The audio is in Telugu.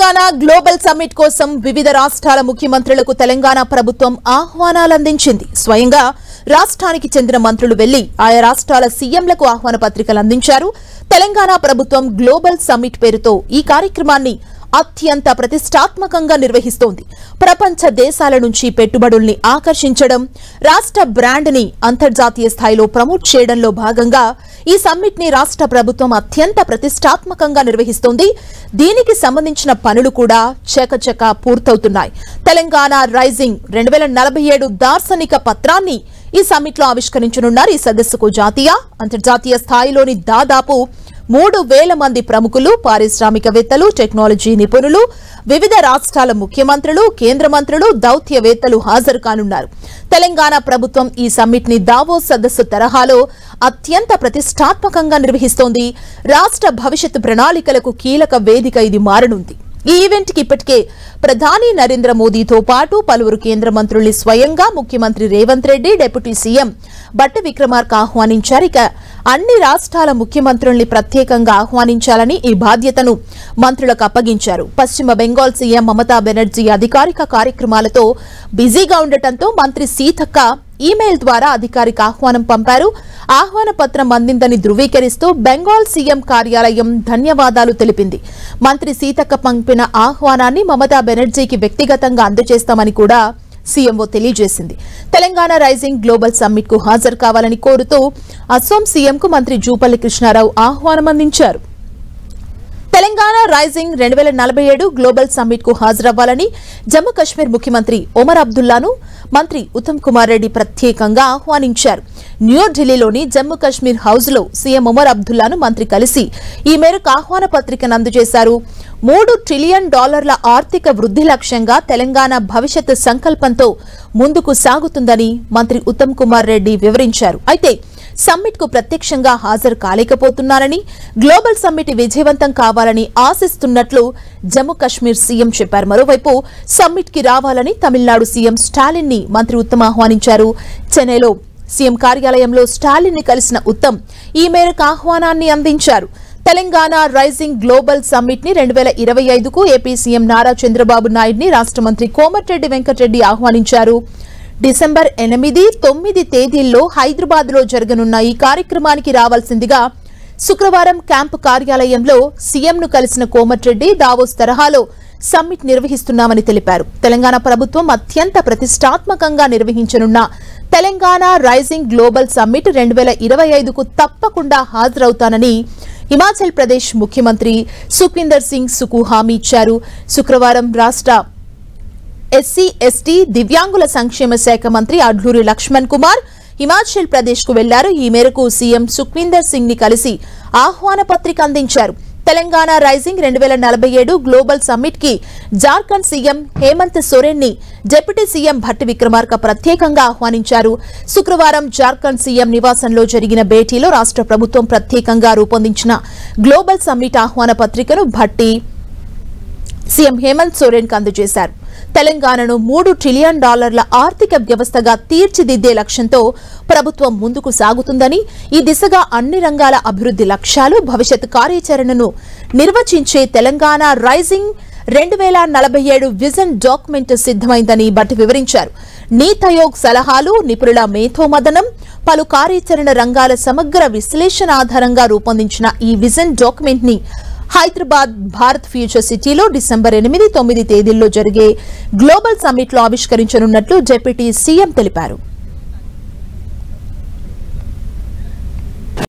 తెలంగాణ గ్లోబల్ సమ్మిట్ కోసం వివిధ రాష్ట్రాల ముఖ్యమంత్రులకు తెలంగాణ ప్రభుత్వం ఆహ్వానాలు అందించింది. స్వయంగా రాష్ట్రానికి చెందిన మంత్రులు వెళ్లి ఆయా రాష్ట్రాల సీఎంలకు ఆహ్వాన పత్రికలు అందించారు. తెలంగాణ ప్రభుత్వం గ్లోబల్ సమ్మిట్ పేరుతో ఈ కార్యక్రమాన్ని అత్యంత ప్రతిష్టాత్మకంగా నిర్వహిస్తోంది. ప్రపంచ దేశాల నుంచి పెట్టుబడుల్ని ఆకర్షించడం, రాష్ట్ర బ్రాండ్ ని అంతర్జాతీయ స్థాయిలో ప్రమోట్ చేయడంలో భాగంగా ఈ సమ్మిట్ ని రాష్ట్ర ప్రభుత్వం అత్యంత ప్రతిష్టాత్మకంగా నిర్వహిస్తోంది. దీనికి సంబంధించిన పనులు కూడా చకచకా పూర్తవుతున్నాయి. తెలంగాణ రైజింగ్ 2047 దార్శనిక పత్రాన్ని ఈ సమ్మిట్ లో ఆవిష్కరించనున్నారు. ఈ సదస్సుకు జాతీయ, అంతర్జాతీయ స్థాయిలోని దాదాపు 3000 మంది ప్రముఖులు, పారిశ్రామికవేత్తలు, టెక్నాలజీ నిపుణులు, వివిధ రాష్ట్రాల ముఖ్యమంత్రులు, కేంద్ర మంత్రులు, దౌత్యవేత్తలు హాజరు కానున్నారు. తెలంగాణ ప్రభుత్వం ఈ సమ్మిట్ ని దావోస్ సదస్సు తరహాలో అత్యంత ప్రతిష్టాత్మకంగా నిర్వహిస్తోంది. రాష్ట్ర భవిష్యత్తు ప్రణాళికలకు కీలక వేదిక ఇది మారనుంది. ఈ ఈవెంట్ కి ఇప్పటికే ప్రధాని నరేంద్ర మోదీతో పాటు పలువురు కేంద్ర మంత్రుల్ని స్వయంగా ముఖ్యమంత్రి రేవంత్ రెడ్డి, డిప్యూటీ సీఎం బట్టి విక్రమార్క ఆహ్వానించారు. ఇక అన్ని రాష్ట్రాల ముఖ్యమంత్రుల్ని ప్రత్యేకంగా ఆహ్వానించాలని ఈ బాధ్యతను మంత్రులకు అప్పగించారు. పశ్చిమ బెంగాల్ సీఎం మమతా బెనర్జీ అధికారిక కార్యక్రమాలతో బిజీగా ఉండటంతో మంత్రి సీతక్క ఈమెయిల్ ద్వారా అధికారిక ఆహ్వానం పంపారు. ఆహ్వాన పత్రం అందిందని ధృవీకరిస్తూ బెంగాల్ సీఎం కార్యాలయం ధన్యవాదాలు తెలిపింది. మంత్రి సీతక్క పంపిన ఆహ్వానాన్ని మమతా బెనర్జీకి వ్యక్తిగతంగా అందజేస్తామని కూడా సీఎంఓ తెలియజేసింది. తెలంగాణ రైజింగ్ గ్లోబల్ సమ్మిట్ కు హాజరు కావాలని కోరుతూ అసోం సీఎంకు మంత్రి జూపల్లి కృష్ణారావు ఆహ్వానం అందించారు. తెలంగాణ రైజింగ్ 2047 గ్లోబల్ సమ్మిట్ కు హాజరవ్వాలని జమ్మూ కశ్మీర్ ముఖ్యమంత్రి ఒమర్ అబ్దుల్లాను మంత్రి ఉత్తమ్ కుమార్ రెడ్డి ప్రత్యేకంగా ఆహ్వానించారు. న్యూఢిల్లీలోని జమ్మూ కశ్మీర్ హౌస్ లో సీఎం ఒమర్ అబ్దుల్లాను మంత్రి కలిసి ఈ మేరకు ఆహ్వాన పత్రికను అందజేశారు. $3 ట్రిలియన్ ఆర్థిక వృద్ధి లక్ష్యంగా తెలంగాణ భవిష్యత్ సంకల్పంతో ముందుకు సాగుతుందని మంత్రి ఉత్తమ్ కుమార్ రెడ్డి వివరించారు. అయితే సమ్మిట్ కు ప్రత్యక్షంగా హాజరు కాలేకపోతున్నారని, గ్లోబల్ సమ్మిట్ విజయవంతం కావాలని ఆశిస్తున్నట్లు జమ్మూ కశ్మీర్ సీఎం చెప్పారు. మరోవైపు సమ్మిట్ కి రావాలని తమిళనాడు సీఎం స్టాలిన్ ని మంత్రి ఉత్తమ్ ఆహ్వానించారు. చెన్నైలో సీఎం కార్యాలయంలో స్టాలిన్ ని కలిసిన ఉత్తమ్ ఈ మేరకు ఆహ్వానాన్ని అందించారు. తెలంగాణ రైజింగ్ గ్లోబల్ సమ్మిట్ ని 2025కు ఏపీ సీఎం నారా చంద్రబాబు నాయుడిని రాష్ట్ర మంత్రి కోమటిరెడ్డి వెంకటరెడ్డి ఆహ్వానించారు. డిసెంబర్ 8, 9 తేదీల్లో హైదరాబాద్ లో జరగనున్న ఈ కార్యక్రమానికి రావాల్సిందిగా శుక్రవారం క్యాంపు కార్యాలయంలో సీఎంను కలిసిన కోమటిరెడ్డి దావోస్ తరహాలో సమ్మిట్ నిర్వహిస్తున్నామని తెలిపారు. తెలంగాణ ప్రభుత్వం అత్యంత ప్రతిష్టాత్మకంగా నిర్వహించనున్న తెలంగాణ రైజింగ్ గ్లోబల్ సమ్మిట్ 2025కు తప్పకుండా హాజరవుతానని హిమాచల్ ప్రదేశ్ ముఖ్యమంత్రి సుఖ్వీందర్ సింగ్ సుఖు హామీ ఇచ్చారు. శుక్రవారం రాష్ట్ర ఎస్సీ, ఎస్టీ, దివ్యాంగుల సంక్షేమ శాఖ మంత్రి అడ్లూరి లక్ష్మణ్ కుమార్ హిమాచల్ ప్రదేశ్ కు వెళ్లారు. ఈ మేరకు సీఎం సుఖ్వీందర్ సింగ్ ని కలిసి ఆహ్వాన పత్రిక అందించారు. తెలంగాణ రైజింగ్ 2047 గ్లోబల్ సమ్మిట్ కి జార్ఖండ్ సీఎం హేమంత్ సోరెన్ ని డిప్యూటీ సీఎం భట్టి విక్రమార్క ప్రత్యేకంగా ఆహ్వానించారు. శుక్రవారం జార్ఖండ్ సీఎం నివాసంలో జరిగిన భేటీలో రాష్ట్ర ప్రభుత్వం ప్రత్యేకంగా రూపొందించిన గ్లోబల్ సమ్మిట్ ఆహ్వాన పత్రికను భట్టి సీఎం హేమంత్ సోరెన్ కు అందజేశారు. తెలంగాణను $3 ట్రిలియన్ ఆర్థిక వ్యవస్థగా తీర్చిదిద్దే లక్ష్యంతో ప్రభుత్వం ముందుకు సాగుతుందని, ఈ దిశగా అన్ని రంగాల అభివృద్ధి లక్ష్యాలు, భవిష్యత్ కార్యాచరణను నిర్వచించే తెలంగాణ రైజింగ్ 2047 విజన్ డాక్యుమెంట్ సిద్దమైందని భట్టి వివరించారు. నీతి ఆయోగ్ సలహాలు, నిపుణుల మేధోమథనం, పలు కార్యాచరణ రంగాల సమగ్ర విశ్లేషణ ఆధారంగా రూపొందించిన ఈ విజన్ డాక్యుమెంట్ ని హైదరాబాద్ భారత్ ఫ్యూచర్ సిటీలో డిసెంబర్ 8, 9 తేదీల్లో జరిగే గ్లోబల్ సమ్మిట్ లో ఆవిష్కరించనున్నట్లు డిప్యూటీ సీఎం తెలిపారు.